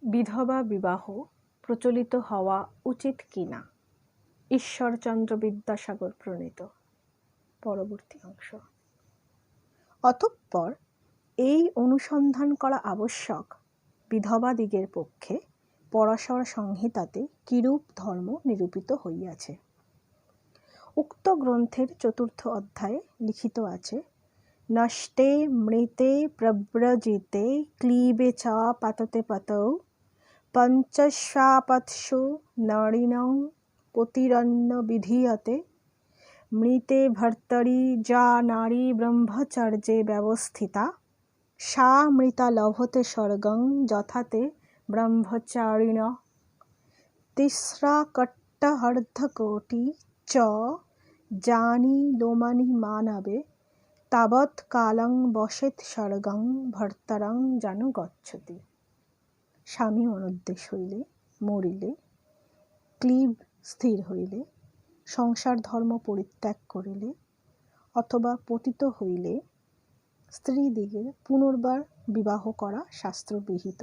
বিধবা বিবাহ প্রচলিত হওয়া উচিত কিনা? ঈশ্বরচন্দ্র বিদ্যাসাগর প্রণীত। পরবর্তী অংশ। অতঃপর এই অনুসন্ধান করা আবশ্যক, বিধবাদিগের পক্ষে পরাশর সংহিতাতে কিরূপ ধর্ম নিরূপিত হইয়াছে। উক্ত গ্রন্থের ৪র্থ অধ্যায়ে লিখিত আছে, নষ্টে মৃতে প্রব্রজিতে ক্লীবে চ পাততে পাতৌ পঞ্চস্বাপৎসু নারীণং পতিরন্ন বিধীয়তে। মৃতে ভর্তরি যা নারী ব্রহ্মচর্যে ব্যবস্থিতা, সা মৃতা লভতে স্বর্গং যথাতে ব্রহ্মচারিণ। তিস্রাকট্টহর্ধকোটি চ জানি লোমানি মানবে, তাবৎ কালং বসেত স্বর্গং ভর্তারং জানু গচ্ছতি। স্বামী অনুদ্দেশ হইলে, মরিলে, ক্লীব স্থির হইলে, সংসার ধর্ম পরিত্যাগ করিলে অথবা পতিত হইলে স্ত্রীদিগের পুনর্বার বিবাহ করা শাস্ত্রবিহিত।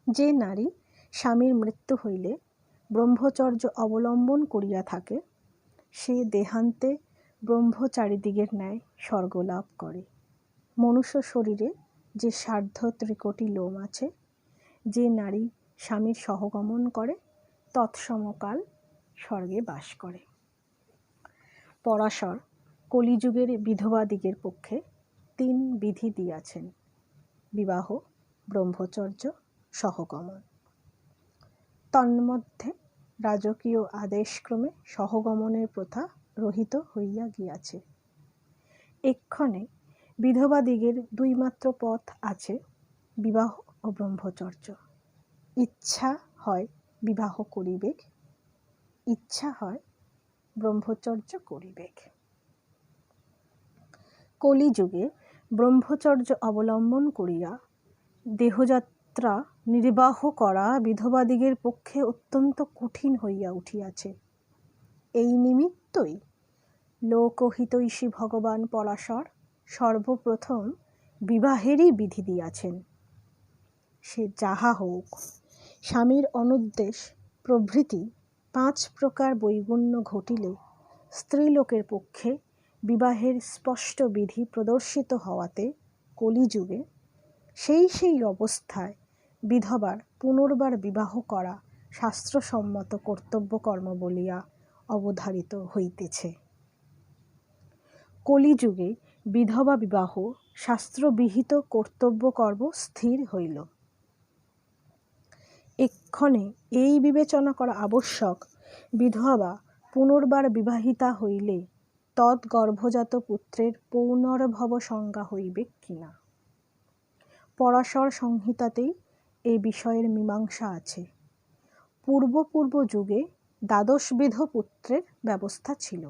যে নারী স্বামীর মৃত্যু হইলে ব্রহ্মচর্য অবলম্বন করিয়া থাকে, সে দেহান্তে ব্রহ্মচারীদিগের ন্যায় স্বর্গলাভ করে। মনুষ্য শরীরে যে সার্ধ ত্রিকোটি লোম আছে, যে নারী স্বামীর সহগমন করে তৎসমকাল স্বর্গে বাস করে। পরাশর কলিযুগের বিধবাদিগের পক্ষে ৩ বিধি দিয়াছেন: বিবাহ, ব্রহ্মচর্য, সহগমন। তন্মধ্যে রাজকীয় আদেশক্রমে সহগমনের প্রথা রহিত হইয়া গিয়াছে। এক্ষণে বিধবাদিগের ২ মাত্র পথ আছে, বিবাহ ও ব্রহ্মচর্য। ইচ্ছা হয় বিবাহ করিবেক, ইচ্ছা হয় ব্রহ্মচর্য করিবেক। কলিযুগে ব্রহ্মচর্য অবলম্বন করিয়া দেহযাত্রা নির্বাহ করা বিধবাদিগের পক্ষে অত্যন্ত কঠিন হইয়া উঠিয়াছে। এই নিমিত্তই লোকহিতৈষী ভগবান পরাশর সর্বপ্রথম বিবাহেরই বিধি দিয়াছেন। সে যাহা হোক, স্বামীর অনুদ্দেশ প্রভৃতি ৫ প্রকার বৈগুণ্য ঘটিলে স্ত্রীলোকের পক্ষে বিবাহের স্পষ্ট বিধি প্রদর্শিত হওয়াতে কলিযুগে সেই অবস্থায় বিধবার পুনর্বার বিবাহ করা শাস্ত্রসম্মত কর্তব্যকর্ম বলিয়া অবধারিত হইতেছে। কলিযুগে বিধবা বিবাহ শাস্ত্রবিহিত কর্তব্যকর্ম স্থির হইল। এক্ষণে এই বিবেচনা করা আবশ্যক, বিধবা পুনর্বার বিবাহিতা হইলে তৎগর্ভজাত পুত্রের পৌনর্ভব সংজ্ঞা হইবে কিনা। পরাশর সংহিতাতেই এ বিষয়ের মীমাংসা আছে। পূর্ব যুগে ১২ বিধ পুত্রের ব্যবস্থা ছিল,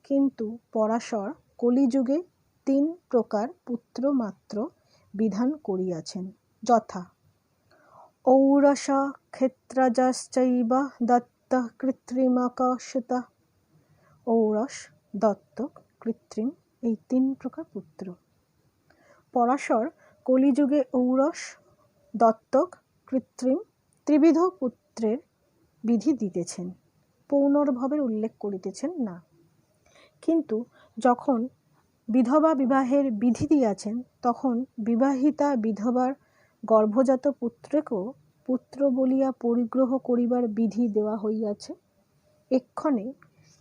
কিন্তু পরাশর কলিযুগে ৩ প্রকার পুত্র মাত্র বিধান করিয়াছেন, যথা ঔরস ক্ষেত্রজশ্চৈব দত্তঃ কৃত্রিমকসুতঃ। ঔরস, দত্তক, কৃত্রিম এই ৩ প্রকার পুত্র। পরাশর কলিযুগে ঔরস, দত্তক, কৃত্রিম ত্রিবিধ পুত্রের বিধি দিতেছেন, পৌনর্ভবের উল্লেখ করিতেছেন না। কিন্তু যখন বিধবা বিবাহের বিধি দিয়াছেন, তখন বিবাহিতা বিধবার গর্ভজাত পুত্রকেও পুত্র বলিয়া পরিগ্রহ করিবার বিধি দেওয়া হইয়াছে। এক্ষণে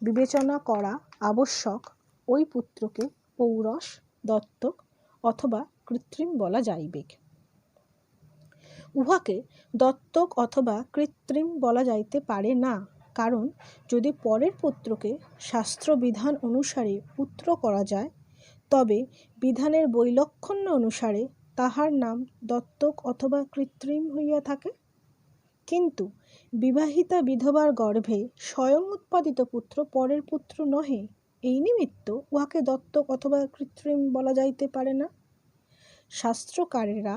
বিবেচনা করা আবশ্যক, ওই পুত্রকে ঔরস, দত্তক অথবা কৃত্রিম বলা যাইবে। উহাকে দত্তক অথবা কৃত্রিম বলা যাইতে পারে না, কারণ যদি পরের পুত্রকে শাস্ত্রবিধান অনুসারে পুত্র করা যায়, তবে বিধানের বৈলক্ষণ্য অনুসারে তাহার নাম দত্তক অথবা কৃত্রিম হইয়া থাকে। কিন্তু বিবাহিতা বিধবার গর্ভে স্বয়ং উৎপাদিত পুত্র পরের পুত্র নহে, এই নিমিত্ত উহাকে দত্তক অথবা কৃত্রিম বলা যাইতে পারে না। শাস্ত্রকারেরা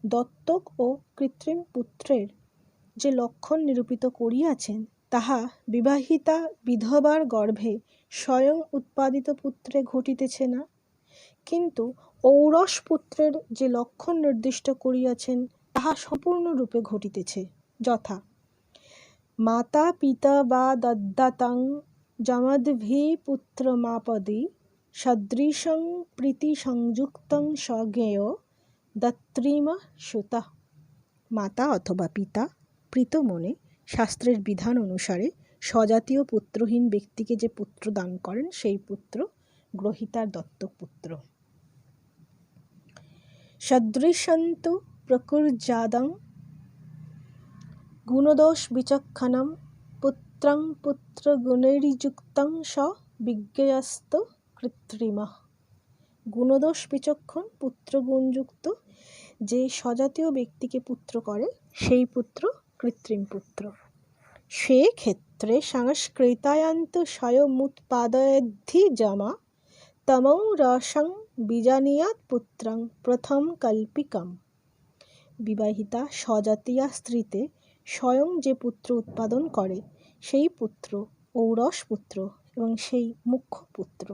দত্তক ও কৃত্রিম পুত্রের যে লক্ষণ নিরূপিত করিয়াছেন, তাহা বিবাহিতা বিধবার গর্ভে স্বয়ং উৎপাদিত পুত্রে ঘটিতেছে না। কিন্তু ঔরস পুত্রের যে লক্ষণ নির্দিষ্ট করিয়াছেন, তাহা তাহা সম্পূর্ণরূপে ঘটিতেছে, যথা মাতা পিতা বা দদ্দাতং যমদ্ভি পুত্রমাপদি সদৃশং প্রীতি সংযুক্তং স্বজ্ঞেয় দত্রিম সুতা। মাতা অথবা পিতা প্রীত মনে শাস্ত্রের বিধান অনুসারে স্বজাতীয় পুত্রহীন ব্যক্তিকে যে পুত্র দান করেন সেই পুত্র গ্রহীতার দত্তক পুত্র। সদৃশন্তু প্রকুর্যাদং গুণদোষ বিচক্ষণম পুত্রং পুত্রগুণৈর্যুক্তং স বিজ্ঞেয়স্ত কৃত্রিমঃ। গুণদোষ বিচক্ষণ পুত্রগুণযুক্ত যে স্বজাতীয় ব্যক্তিকে পুত্র করে সেই পুত্র কৃত্রিম পুত্র। সে ক্ষেত্রে সংস্কৃতায়ন্ত স্বয়মুৎপাদয়দ্ধি যমা তমৌ রসং বিজানীয়াৎ পুত্রং প্রথম কল্পিকম। বিবাহিতা স্বজাতীয়া স্ত্রীতে স্বয়ং যে পুত্র উৎপাদন করে সেই পুত্র ঔরস পুত্র এবং সেই মুখ্য পুত্র।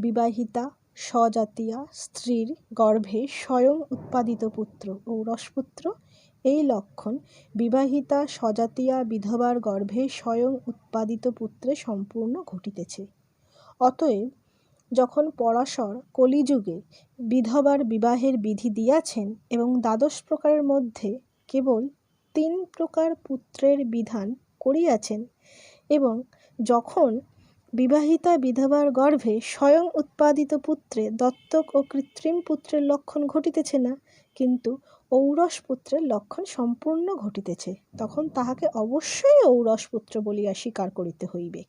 বিবাহিতা স্বজাতীয়া স্ত্রীর গর্ভে স্বয়ং উৎপাদিত পুত্র ঔরস পুত্র। এই লক্ষণ বিবাহিতা স্বজাতীয়া বিধবার গর্ভে স্বয়ং উৎপাদিত পুত্রে সম্পূর্ণ ঘটিতেছে। অতএব যখন পরাশর কলিযুগে বিধবার বিবাহের বিধি দিয়াছেন এবং ১২ প্রকারের মধ্যে কেবল ৩ প্রকার পুত্রের বিধান করিয়াছেন, এবং যখন বিবাহিতা বিধবার গর্ভে স্বয়ং উৎপাদিত পুত্রে দত্তক ও কৃত্রিম পুত্রের লক্ষণ ঘটিতেছে না, কিন্তু ঔরস পুত্রের লক্ষণ সম্পূর্ণ ঘটিতেছে, তখন তাহাকে অবশ্যই ঔরস পুত্র বলিয়া স্বীকার করিতে হইবে।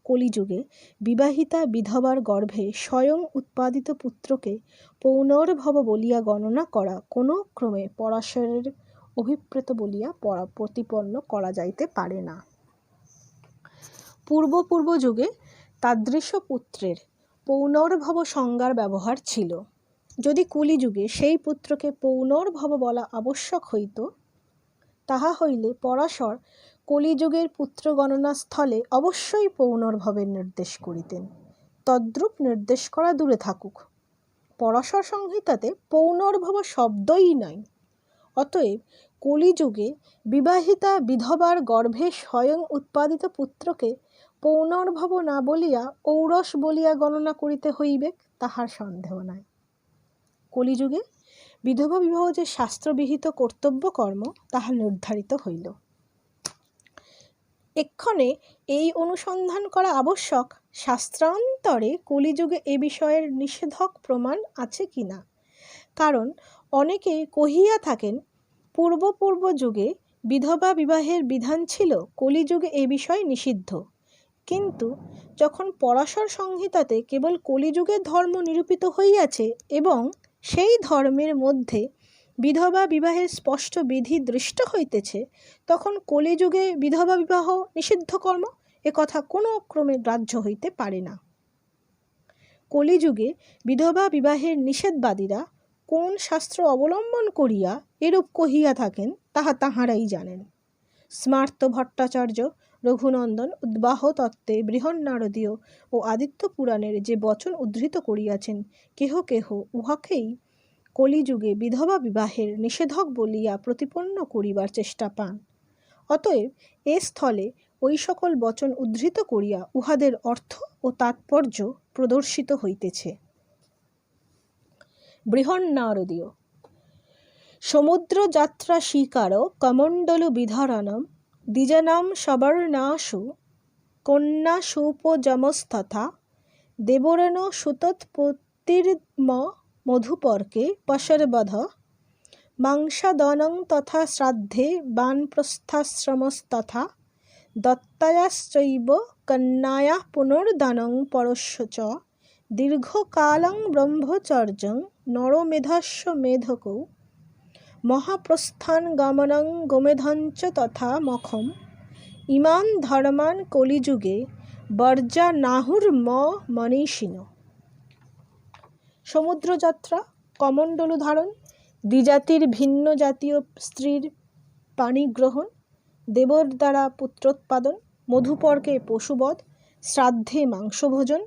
কলিযুগে বিবাহিতা বিধবার গর্ভে স্বয়ং উৎপাদিত পুত্রকে পৌনর্ভব বলিয়া গণনা করা কোনো ক্রমে পরাশরের অভিপ্রেত বলিয়া প্রতিপন্ন করা যাইতে পারে না। পূর্ব যুগে তাদৃশ পুত্রের পৌনর্ভব সংজ্ঞার ব্যবহার ছিল। যদি কলিযুগে সেই পুত্রকে পৌনর্ভব বলা আবশ্যক হইত, তাহা হইলে পরাশর কলিযুগের পুত্র গণনা স্থলে অবশ্যই পৌনর্ভবের নির্দেশ করিতেন। তদ্রূপ নির্দেশ করা দূরে থাকুক, পরাশর সংহিতাতে পৌনর্ভব শব্দই নাই। অতএব কলিযুগে বিবাহিতা বিধবার গর্ভে স্বয়ং উৎপাদিত পুত্রকে পৌনর্ভব না বলিয়া ঔরস বলিয়া গণনা করিতে হইবে, তাহার সন্দেহ নাই। কলিযুগে বিধবা বিবাহ যে শাস্ত্রবিহিত কর্তব্য কর্ম তাহা নির্ধারিত হইল। এক্ষণে এই অনুসন্ধান করা আবশ্যক, শাস্ত্রান্তরে কলিযুগে এ বিষয়ের নিষেধক প্রমাণ আছে কিনা। কারণ অনেকে কহিয়া থাকেন পূর্ব যুগে বিধবা বিবাহের বিধান ছিল, কলিযুগে এ বিষয় নিষিদ্ধ। কিন্তু যখন পরাশর সংহিতাতে কেবল কলিযুগের ধর্ম নিরূপিত হইয়াছে এবং সেই ধর্মের মধ্যে বিধবা বিবাহের স্পষ্ট বিধি দৃষ্ট হইতেছে, তখন কলিযুগে বিধবা বিবাহ নিষিদ্ধ কর্ম একথা কোনো ক্রমে গ্রাহ্য হইতে পারে না। কলিযুগে বিধবা বিবাহের নিষেধবাদীরা কোন শাস্ত্র অবলম্বন করিয়া এরূপ কহিয়া থাকেন তাহা তাঁহারাই জানেন। স্মার্ত ভট্টাচার্য রঘুনন্দন উদ্বাহ তত্ত্বে বৃহন্নারদীয় ও আদিত্য পুরাণের যে বচন উদ্ধৃত করিয়াছেন, কেহ কেহ উহাকেই কলিযুগে বিধবা বিবাহের নিষেধক বলিয়া প্রতিপন্ন করিবার চেষ্টা পান। অতএব এ স্থলে ওই সকল বচন উদ্ধৃত করিয়া উহাদের অর্থ ও তাৎপর্য প্রদর্শিত হইতেছে। বৃহন্নারদীয় সমুদ্র যাত্রা শিকার কমণ্ডলু বিধরণম দ্বিজনাম সবর্ণাসু কন্যা সুপজমস্তথা দেবরেণ সুতৎপত্তির্ম মধুপর্কে পশরবধ মাংসাদনং তথা শ্রাদ্ধে বানপ্রস্থাশ্রমস্তথা দত্তায়াশ্চৈব কন্যায়াঃ পুনর্দানং পরস্য চ দীর্ঘকালং ব্রহ্মচর্যং নরমেধস্য মেধকৌ মহাপ্রস্থান গমনং গোমেধঞ্চ তথা মখম ইমান ধর্মান কলিযুগে বর্জানাহুর মনীষিণ। সমুদ্রযাত্রা, কমণ্ডলু ধারণ, দ্বিজাতির ভিন্ন জাতীয় স্ত্রীর পাণিগ্রহণ, দেবর দ্বারা পুত্রোৎপাদন, মধুপর্কে পশুবধ, শ্রাদ্ধে মাংসভোজন,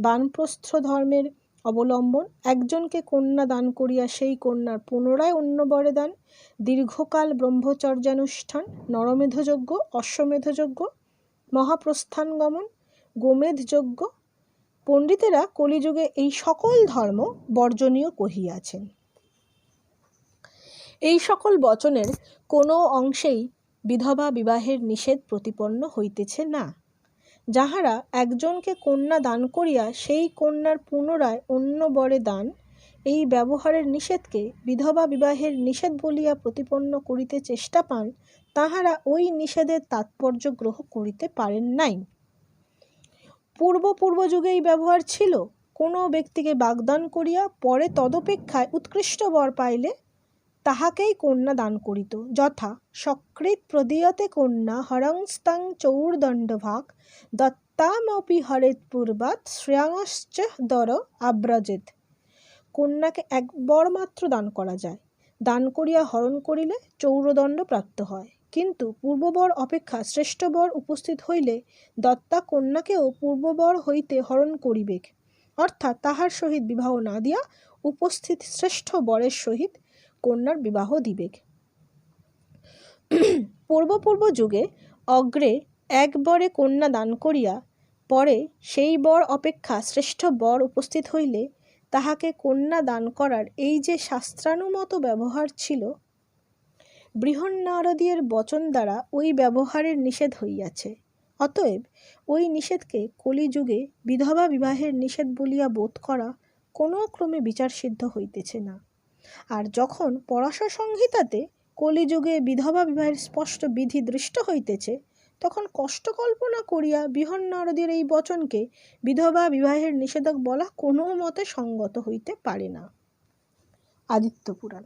বানপ্রস্থ ধর্মের অবলম্বন, একজনকে কন্যা দান করিয়া সেই কন্যার পুনরায় অন্য বরে দান, দীর্ঘকাল ব্রহ্মচর্যানুষ্ঠান, নরমেধযজ্ঞ, অশ্বমেধযজ্ঞ, মহাপ্রস্থান গমন, গোমেধ যজ্ঞ। পণ্ডিতেরা কলিযুগে এই সকল ধর্ম বর্জনীয় কহিয়াছেন। এই সকল বচনের কোনো অংশেই বিধবা বিবাহের নিষেধ প্রতিপন্ন হইতেছে না। যাহারা একজনকে কন্যা দান করিয়া সেই কন্যার পুনরায় অন্য বরে দান, এই ব্যবহারের নিষেধকে বিধবা বিবাহের নিষেধ বলিয়া প্রতিপন্ন করিতে চেষ্টা পান, তাহারা ওই নিষেধের তাৎপর্য গ্রহণ করিতে পারেন নাই। পূর্ব যুগে এই ব্যবহার ছিল। কোনো ব্যক্তিকে বাগদান করিয়া পরে তদপেক্ষায় উৎকৃষ্ট বর পাইলে তাহাকেই কন্যা দান করিত, যথা সকৃৎ প্রদীয়তে কন্যা হরংস্তাং চৌর্দণ্ডভাগ দত্তামপি হরেৎ পূর্বাৎ শ্রেয়াংশ্চ দর আব্রজেৎ। কন্যাকে এক বর মাত্র দান করা যায়, দান করিয়া হরণ করিলে চৌরদণ্ড প্রাপ্ত হয়। কিন্তু পূর্ববর অপেক্ষা শ্রেষ্ঠ বর উপস্থিত হইলে দত্তা কন্যাকেও পূর্ববর হইতে হরণ করিবেক, অর্থাৎ তাহার সহিত বিবাহ না দিয়া উপস্থিত শ্রেষ্ঠ বরের সহিত কন্যার বিবাহ দিবেক। পূর্ব যুগে অগ্রে এক বরে কন্যা দান করিয়া পরে সেই বর অপেক্ষা শ্রেষ্ঠ বর উপস্থিত হইলে তাহাকে কন্যা দান করার এই যে শাস্ত্রানুমত ব্যবহার ছিল, বৃহন্নারদীয়ের বচন দ্বারা ওই ব্যবহারের নিষেধ হইয়াছে। অতএব ওই নিষেধকে কলিযুগে বিধবা বিবাহের নিষেধ বলিয়া বোধ করা কোনো ক্রমে বিচারসিদ্ধ হইতেছে না। আর যখন পরাশর সংহিতাতে কলিযুগে বিধবা বিবাহের স্পষ্ট বিধি দৃষ্ট হইতেছে, তখন কষ্ট কল্পনা করিয়া বৃহন্নারদীর এই বচনকে বিধবা বিবাহের নিষেধক বলা কোনো মতে সঙ্গত হইতে পারে না। আদিত্য পুরাণ।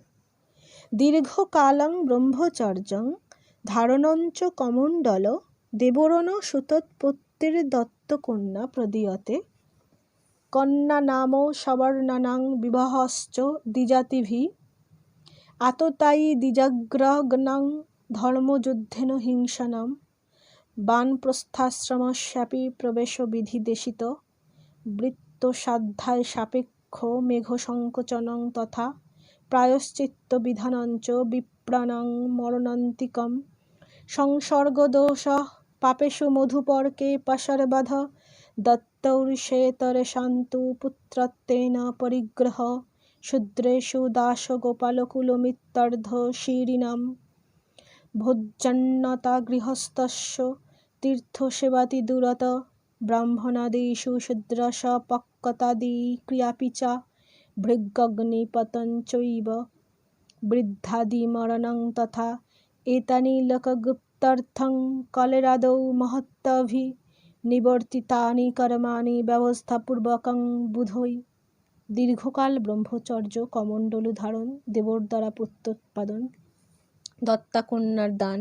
দীর্ঘকালং ব্রহ্মচর্যং ধারণঞ্চ কমণ্ডল দেবরণ সুতৎপত্তির দত্তকন্যা প্রদীয়তে কন্যা নাম সবর্ণানাং বিবাহশ্চ দ্বিজাতিভি আততায়ী দ্বিজাগ্রগণাং ধর্মযুদ্ধেন হিংসানাম বানপ্রস্থাশ্রমস্যাপি প্রবেশ বিধিদেশিত বৃত্তসাধ্যায় সাপেক্ষ মেঘসংকোচনং তথা প্রায়শ্চিত্ত বিধানঞ্চ বিপ্রাণাং মরণান্তিকম সংসর্গদোষ পাপেষু মধুপর্কে পশরবধ দত্তৌর্ষেতরে শান্তু পুত্রত্বেন পরিগ্রহ শূদ্রেষু দাস গোপালকুলমিত্যর্ধ শিরিণাম ভোজ্যন্নতা গৃহস্থস্য তীর্থসেবাতি দুরত ব্রাহ্মণাদিষু শূদ্রশ পক্কতাদি ক্রিয়াপি চ ভৃগগ্নিপতঞ্চৈব বৃদ্ধাদিমরণং তথা এতানি লোকগুপ্তার্থং কলেরাদৌ মহত্তভি নিবর্তিতানি কর্মাণি ব্যবস্থাপূর্বকং বুধৈ। দীর্ঘকাল ব্রহ্মচর্য, কমণ্ডলু ধারণ, দেবর দ্বারা পুত্রোৎপাদন, দত্তা কন্যার দান,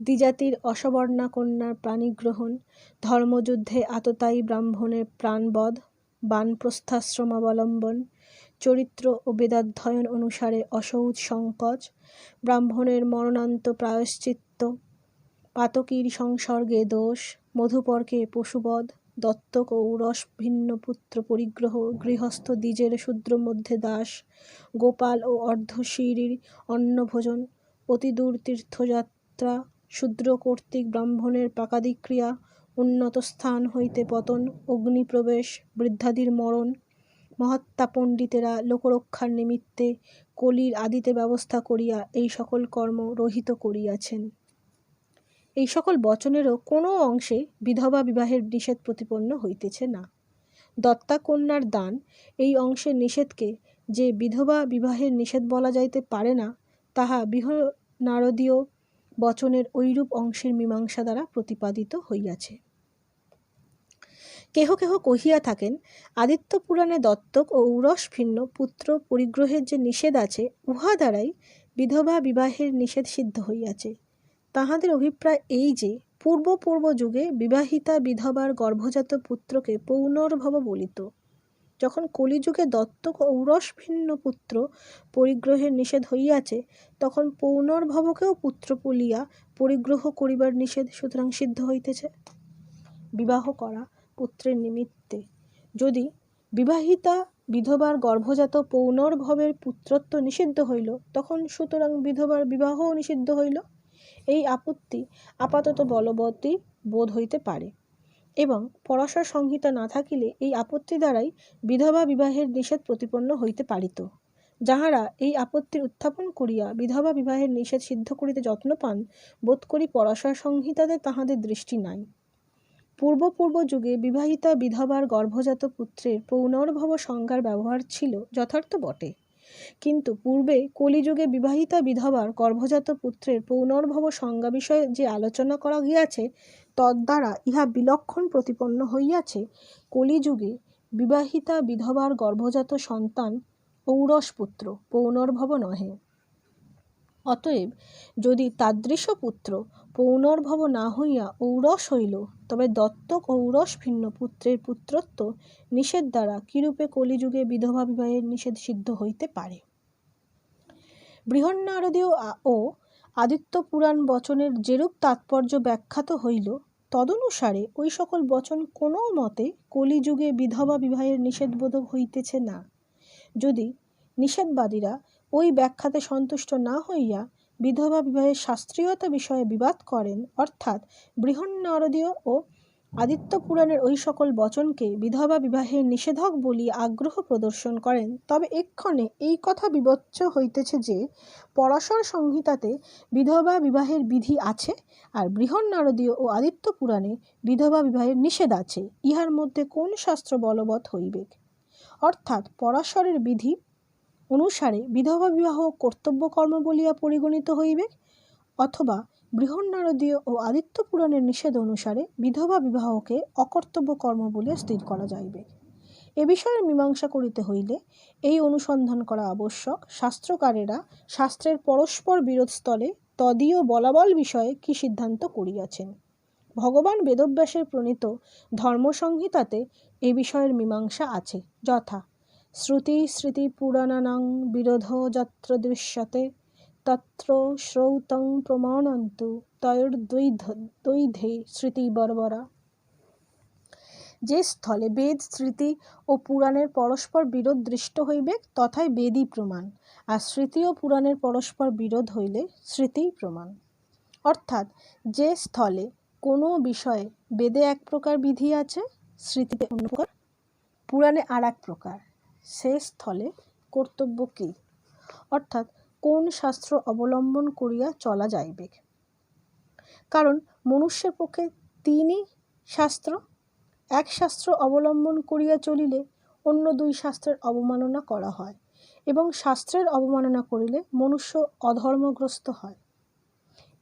দ্বিজাতির অসবর্ণা কন্যার প্রাণীগ্রহণ, ধর্মযুদ্ধে আততায়ী ব্রাহ্মণের প্রাণবধ, বানপ্রস্থাশ্রম অবলম্বন, চরিত্র ও বেদাধ্যয়ন অনুসারে অসৌচ সংকোচ, ব্রাহ্মণের মরণান্ত প্রায়শ্চিত্ত, পাতকীর সংসর্গে দোষ, মধুপর্কে পশুবধ, দত্তক ও উরস ভিন্ন পুত্র পরিগ্রহ, গৃহস্থ দ্বিজের শূদ্র মধ্যে দাস, গোপাল ও অর্ধশীরির অন্নভোজন, অতিদূর তীর্থযাত্রা, শূদ্র কর্তৃক ব্রাহ্মণের পাকাদিক্রিয়া, উন্নত স্থান হইতে পতন, অগ্নিপ্রবেশ, বৃদ্ধাদির মরণ। মহাত্মা পণ্ডিতেরা লোকরক্ষার নিমিত্তে কলির আদিতে ব্যবস্থা করিয়া এই সকল কর্ম রহিত করিয়াছেন। এই সকল বচনেরও কোনো অংশে বিধবা বিবাহের নিষেধ প্রতিপন্ন হইতেছে না। দত্তা কন্যার দান এই অংশের নিষেধকে যে বিধবা বিবাহের নিষেধ বলা যাইতে পারে না, তাহা বৃহন্নারদীয় বচনের ঐরূপ অংশের মীমাংসা দ্বারা প্রতিপাদিত হইয়াছে। কেহ কেহ কহিয়া থাকেন, আদিত্য পুরাণে দত্তক ও উরস ভিন্ন পুত্র পরিগ্রহের যে নিষেধ আছে, উহা দ্বারাই বিধবা বিবাহের নিষেধ সিদ্ধ হইয়াছে। তাহাদের অভিপ্রায় এই যে পূর্ব যুগে বিবাহিতা বিধবার গর্ভজাত পুত্রকে পৌনর্ভব বলিত। যখন কলিযুগে দত্তক ও ঔরস ভিন্ন পুত্র পরিগ্রহের নিষেধ হইয়াছে, তখন পৌনর্ভবকেও পুত্র বলিয়া পরিগ্রহ করিবার নিষেধ সুতরাং সিদ্ধ হইতেছে। বিবাহ করা পুত্রের নিমিত্তে যদি বিবাহিতা বিধবার গর্ভজাত পৌনর্ভবের পুত্রত্ব নিষিদ্ধ হইল, তখন সুতরাং বিধবার বিবাহও নিষিদ্ধ হইল। এই আপত্তি আপাতত বলবতী বোধ হইতে পারে, এবং পরাশর সংহিতা না থাকিলে এই আপত্তি দ্বারাই বিধবা বিবাহের নিষেধ প্রতিপন্ন হইতে পারিত। যাহারা এই আপত্তির উত্থাপন করিয়া বিধবা বিবাহের নিষেধ সিদ্ধ করিতে যত্ন পান, বোধ করি পরাশর সংহিতাতে তাহাদের দৃষ্টি নাই। পূর্ব যুগে বিবাহিতা বিধবার গর্ভজাত পুত্রের পৌনর্ভব সংজ্ঞার ব্যবহার ছিল যথার্থ বটে, কিন্তু পূর্বে কলিযুগে বিবাহিতা বিধবার গর্ভজাত পুত্রের পৌনর্ভব সংজ্ঞা বিষয়ে যে আলোচনা করা গিয়াছে, তদ্দ্বারা ইহা বিলক্ষণ প্রতিপন্ন হইয়াছে কলিযুগে বিবাহিতা বিধবার গর্ভজাত সন্তান ঔরস পুত্র, পৌনর্ভব নহে। অতএব যদি তাদৃশ পুত্র পৌনর্ভব না হইয়া ঔরস হইল, তবে দত্তক ঔরস ভিন্ন পুত্রের পুত্রত্ব নিষেধ দ্বারা কিরূপে কলিযুগে বিধবা বিবাহের নিষেধ সিদ্ধ হইতে পারে। বৃহন্নারদীয় ও আদিত্য পুরাণ বচনের যেরূপ তাৎপর্য ব্যাখ্যাত হইল, তদনুসারে ওই সকল বচন কোনো মতে কলিযুগে বিধবা বিবাহের নিষেধবোধক হইতেছে না। যদি নিষেধবাদীরা ওই ব্যাখ্যাতে সন্তুষ্ট না হইয়া বিধবা বিবাহের শাস্ত্রীয়তা বিষয়ে বিবাদ করেন, অর্থাৎ বৃহন্নারদীয় ও আদিত্য পুরাণের ওই সকল বচনকে বিধবা বিবাহের নিষেধক বলিয়া আগ্রহ প্রদর্শন করেন, তবে এক্ষণে এই কথা বিবেচ্য হইতেছে যে পরাশর সংহিতাতে বিধবা বিবাহের বিধি আছে, আর বৃহন্নারদীয় ও আদিত্য পুরাণে বিধবা বিবাহের নিষেধ আছে। ইহার মধ্যে কোন শাস্ত্র বলবৎ হইবে? অর্থাৎ পরাশরের বিধি অনুসারে বিধবা বিবাহ কর্তব্যকর্ম বলিয়া পরিগণিত হইবে, অথবা বৃহন্নারদীয় ও আদিত্য পুরাণের নিষেধ অনুসারে বিধবা বিবাহকে অকর্তব্য কর্ম বলিয়া স্থির করা যাইবে। এ বিষয়ে মীমাংসা করিতে হইলে এই অনুসন্ধান করা আবশ্যক, শাস্ত্রকারেরা শাস্ত্রের পরস্পর বিরোধ স্থলে তদীয় বলাবল বিষয়ে কি সিদ্ধান্ত করিয়াছেন। ভগবান বেদব্যাসের প্রণীত ধর্মসংহিতাতে এ বিষয়ের মীমাংসা আছে, যথা শ্রুতি স্মৃতি পুরাণানাং বিরোধ যত্র দৃশ্যতে তত্র শ্রৌতং প্রমাণন্তু তয়োর্দ্বৈধে স্মৃতি বর্বরা। যে স্থলে বেদ স্মৃতি ও পুরাণের পরস্পর বিরোধ দৃষ্ট হইবে, তথায় বেদই প্রমাণ, আর স্মৃতি ও পুরাণের পরস্পর বিরোধ হইলে স্মৃতিই প্রমাণ। অর্থাৎ যে স্থলে কোনো বিষয়ে বেদে এক প্রকার বিধি আছে, স্মৃতিতে অন্য প্রকার, পুরাণে আর এক প্রকার, সে স্থলে কর্তব্য কি, অর্থাৎ কোন শাস্ত্র অবলম্বন করিয়া চলা যাইবে। কারণ মনুষ্যের পক্ষে তিনই শাস্ত্র, এক শাস্ত্র অবলম্বন করিয়া চলিলে অন্য দুই শাস্ত্রের অবমাননা করা হয়, এবং শাস্ত্রের অবমাননা করিলে মনুষ্য অধর্মগ্রস্ত হয়।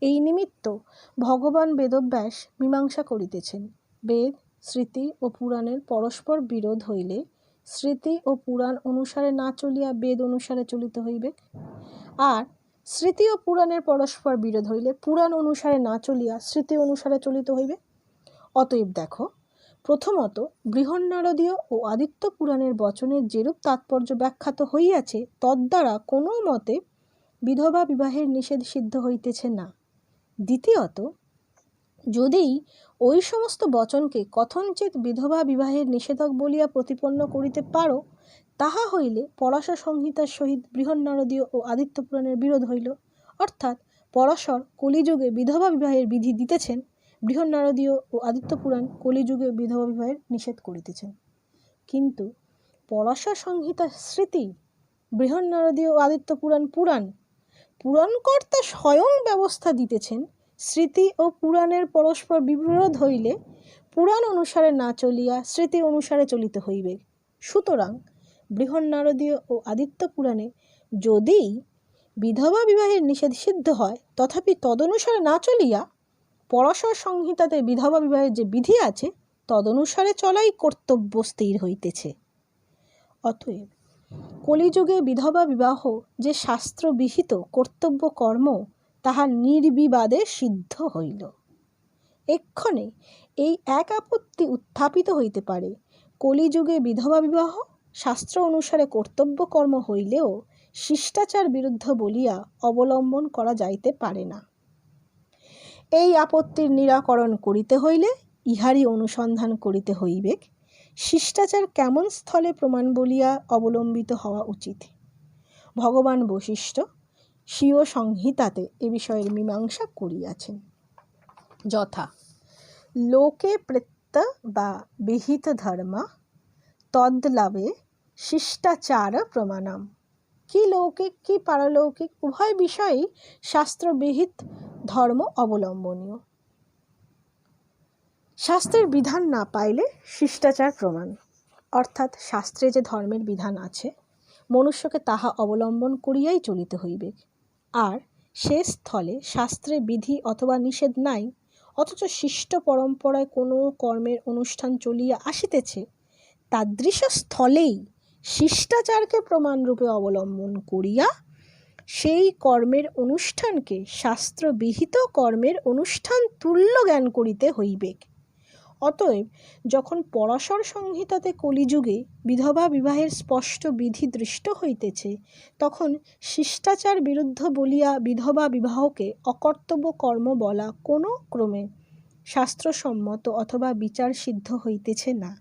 এই নিমিত্ত ভগবান বেদব্যাস মীমাংসা করিতেছেন, বেদ স্মৃতি ও পুরাণের পরস্পর বিরোধ হইলে স্মৃতি ও পুরাণ অনুসারে না চলিয়া বেদ অনুসারে চলিতে হইবে, আর স্মৃতি ও পুরাণের পরস্পর বিরোধ হইলে পুরাণ অনুসারে না চলিয়া স্মৃতি অনুসারে চলিতে হইবে। অতএব দেখো, প্রথমত বৃহন্নারদীয় ও আদিত্য পুরাণের বচনের যেরূপ তাৎপর্য ব্যাখ্যাত হইয়াছে, তদ্দ্বারা কোনো মতে বিধবা বিবাহের নিষেধ সিদ্ধ হইতেছে না। দ্বিতীয়ত, যদি ওই সমস্ত বচনকে কথঞ্চিৎ বিধবা বিবাহের নিষেধক বলিয়া প্রতিপন্ন করিতে পারো, তাহা হইলে পরাশর সংহিতার সহিত বৃহন্নারদীয় ও আদিত্য পুরাণের বিরোধ হইল। অর্থাৎ পরাশর কলিযুগে বিধবা বিবাহের বিধি দিতেছেন, বৃহন্নারদীয় ও আদিত্য পুরাণ কলিযুগে বিধবা বিবাহের নিষেধ করিতেছেন। কিন্তু পরাশর সংহিতা স্মৃতি, বৃহন্নারদীয় ও আদিত্য পুরাণ পুরাণ, পুরাণকর্তা স্বয়ং ব্যবস্থা দিতেছেন স্মৃতি ও পুরাণের পরস্পর বিরোধ হইলে পুরাণ অনুসারে না চলিয়া স্মৃতি অনুসারে চলিতে হইবে। সুতরাং বৃহন্নারদীয় ও আদিত্য পুরাণে যদি বিধবা বিবাহের নিষেধ সিদ্ধ হয়, তথাপি তদনুসারে না চলিয়া পরাশর সংহিতাতে বিধবা বিবাহের যে বিধি আছে তদনুসারে চলাই কর্তব্য স্থির হইতেছে। অতএব কলিযুগে বিধবা বিবাহ যে শাস্ত্রবিহিত কর্তব্য কর্ম, তাহা নির্বিবাদে সিদ্ধ হইল। এক্ষণে এই এক আপত্তি উত্থাপিত হইতে পারে, কলিযুগে বিধবা বিবাহ শাস্ত্র অনুসারে কর্তব্য কর্ম হইলেও শিষ্টাচার বিরুদ্ধ বলিয়া অবলম্বন করা যাইতে পারে না। এই আপত্তির নিরাকরণ করিতে হইলে ইহারই অনুসন্ধান করিতে হইবে শিষ্টাচার কেমন স্থলে প্রমাণ বলিয়া অবলম্বিত হওয়া উচিত? ভগবান বশিষ্ঠ স্বীয় সংহিতাতে এ বিষয়ের মীমাংসা করিয়াছেন। যথা লোকে প্রেত্য বা বিহিত ধর্ম তদ্লাভে শিষ্টাচার প্রমাণম। কি লৌকিক কি পারলৌকিক উভয় বিষয়েই শাস্ত্রবিহিত ধর্ম অবলম্বনীয়। শাস্ত্রের বিধান না পাইলে শিষ্টাচার প্রমাণ, অর্থাৎ শাস্ত্রে যে ধর্মের বিধান আছে মনুষ্যকে তাহা অবলম্বন করিয়াই চলিতে হইবে। আর সে স্থলে শাস্ত্রে বিধি অথবা নিষেধ নাই, অথচ শিষ্ট পরম্পরায় কোনো কর্মের অনুষ্ঠান চলিয়া আসিতেছে, তাদৃশ স্থলেই শিষ্টাচারকে প্রমাণরূপে অবলম্বন করিয়া সেই কর্মের অনুষ্ঠানকে শাস্ত্রবিহিত কর্মের অনুষ্ঠান তুল্য জ্ঞান করিতে হইবে। অতএব যখন পরাশর সংহিতাতে কলিযুগে বিধবা বিবাহের স্পষ্ট বিধি দৃষ্ট হইতেছে, তখন শিষ্টাচার বিরুদ্ধ বলিয়া বিধবা বিবাহকে অকর্তব্য কর্ম বলা কোনো ক্রমে শাস্ত্রসম্মত অথবা বিচার সিদ্ধ হইতেছে না।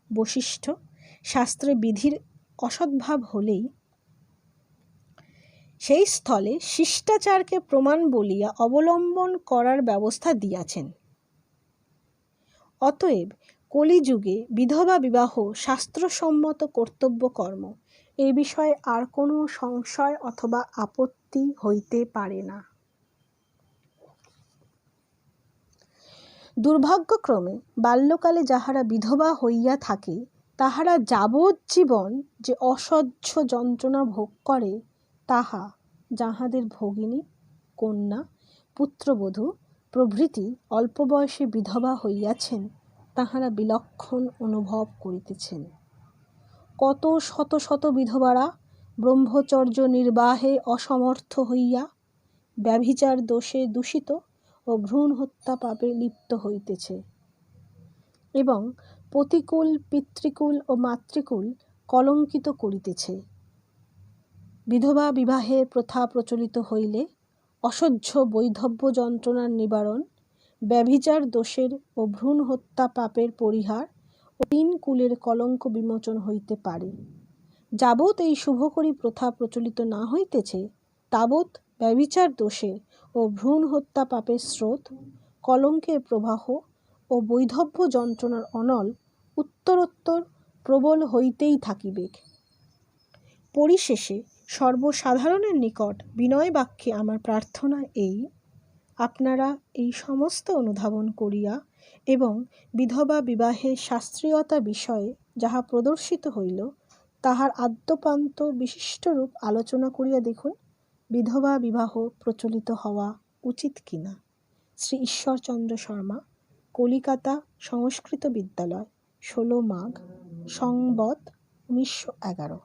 বশিষ্ঠ শাস্ত্রে বিধির অসদ্ভাব হলেই সেই স্থলে শিষ্টাচারকে প্রমাণ বলিয়া অবলম্বন করার ব্যবস্থা দিয়াছেন। অতএব কলিযুগে বিধবা বিবাহ শাস্ত্রসম্মত কর্তব্য কর্ম, এ বিষয়ে আর কোনো সংশয় অথবা আপত্তি হইতে পারে না। দুর্ভাগ্যক্রমে বাল্যকালে যাহারা বিধবা হইয়া থাকে, তাহারা যাবজ্জীবন যে অসহ্য যন্ত্রণা ভোগ করে, তাহা যাহাদের ভগিনী, কন্যা, পুত্রবধূ প্রভৃতি অল্প বয়সে বিধবা হইয়াছেন, তাহারা বিলক্ষণ অনুভব করিতেছেন। কত শত শত বিধবারা ব্রহ্মচর্য নির্বাহে অসমর্থ হইয়া ব্যভিচার দোষে দূষিত ও ভ্রূণ হত্যা পাপে লিপ্ত হইতেছে এবং পতিকুল, পিতৃকুল ও মাতৃকুল কলঙ্কিত করিতেছে। বিধবা বিবাহের প্রথা প্রচলিত হইলে অসহ্য বৈধব্য যন্ত্রণার নিবারণ, ব্যভিচার দোষের ও ভ্রূণ হত্যা পাপের পরিহার ও 3 কুলের কলঙ্ক বিমোচন হইতে পারে। যাবৎ এই শুভকরী প্রথা প্রচলিত না হইতেছে, তাবৎ ব্যভিচার দোষের ও ভ্রূণ হত্যা পাপের স্রোত, কলঙ্কের প্রবাহ ও বৈধব্য যন্ত্রণার অনল উত্তরোত্তর প্রবল হইতেই থাকিবে। পরিশেষে সর্বসাধারণের নিকট বিনয় বাক্যে আমার প্রার্থনা এই, আপনারা এই সমস্ত অনুধাবন করিয়া এবং বিধবা বিবাহের শাস্ত্রীয়তা বিষয়ে যাহা প্রদর্শিত হইল, তাহার আদ্যোপান্ত বিশিষ্টরূপ আলোচনা করিয়া দেখুন, বিধবা বিবাহ প্রচলিত হওয়া উচিত কিনা। শ্রী ঈশ্বরচন্দ্র শর্মা, কলিকাতা সংস্কৃত বিদ্যালয়, 16 মাঘ, সংবৎ 1911।